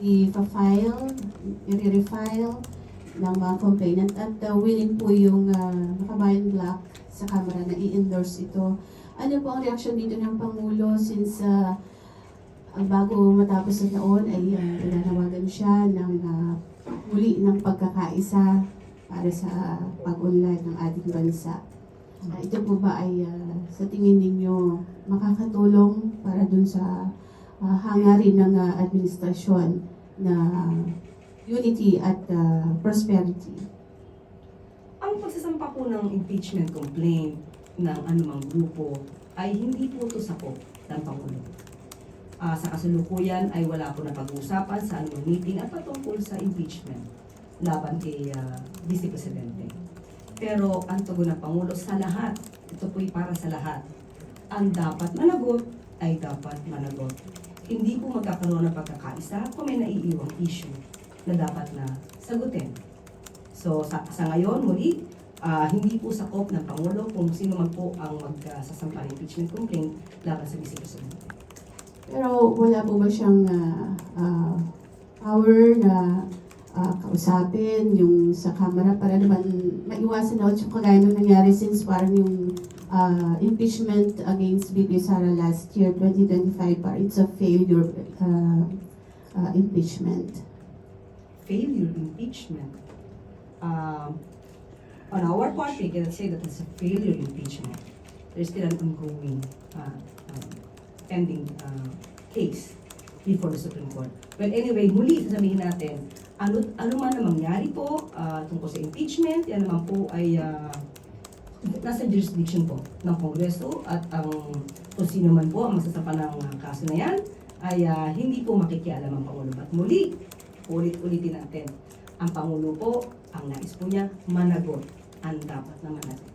i-file, i-refile ng mga complainant at willing po yung Kabayan Black sa Kamara na i-endorse ito. Ano po ang reaksyon dito ng Pangulo since bago matapos ang taon ay pinanawagan siya ng muli ng pagkakaisa para sa pag-unlad ng ating bansa. Ito po ba ay sa tingin ninyo makakatulong para dun sa hangarin ng administrasyon na unity at prosperity? Ang pagsasampa po ng impeachment complaint ng anumang grupo ay hindi po ito sakop ng Pangulo. Sa kasalukuyan ay wala po na pag-uusapan sa anumang meeting at patungkol sa impeachment laban kay Vice Presidente. Pero ang tugon ng Pangulo sa lahat, ito po'y para sa lahat. Ang dapat managot ay dapat managot. Hindi po magkakaroon ng pagkakaisa kung may naiiwang issue na dapat na sagutin. So sa ngayon, muli, hindi po sakop ng Pangulo kung sino man po ang magsasampa ng impeachment complaint laban sa Vice Presidente. Pero wala po ba siyang power na kausapin yung sa Kamara para naman maiwasan na yung kagaya nung nangyari since parang yung impeachment against VP Sara last year, 2025, parang it's a failure impeachment. Failure impeachment. On our part, we cannot say that it's a failure impeachment. There's still an ongoing pending case before the Supreme Court. Well, anyway, muli sasabihin natin, ano man ang mangyari po tungkol sa impeachment, yan naman po ay nasa jurisdiction po ng Kongreso at ang kung sino man po ang masasampa ng kaso na yan ay hindi po makikialam ang Pangulo. At muli, ulit-ulitin natin, ang Pangulo po, ang nais po niya, managot ang dapat na managot.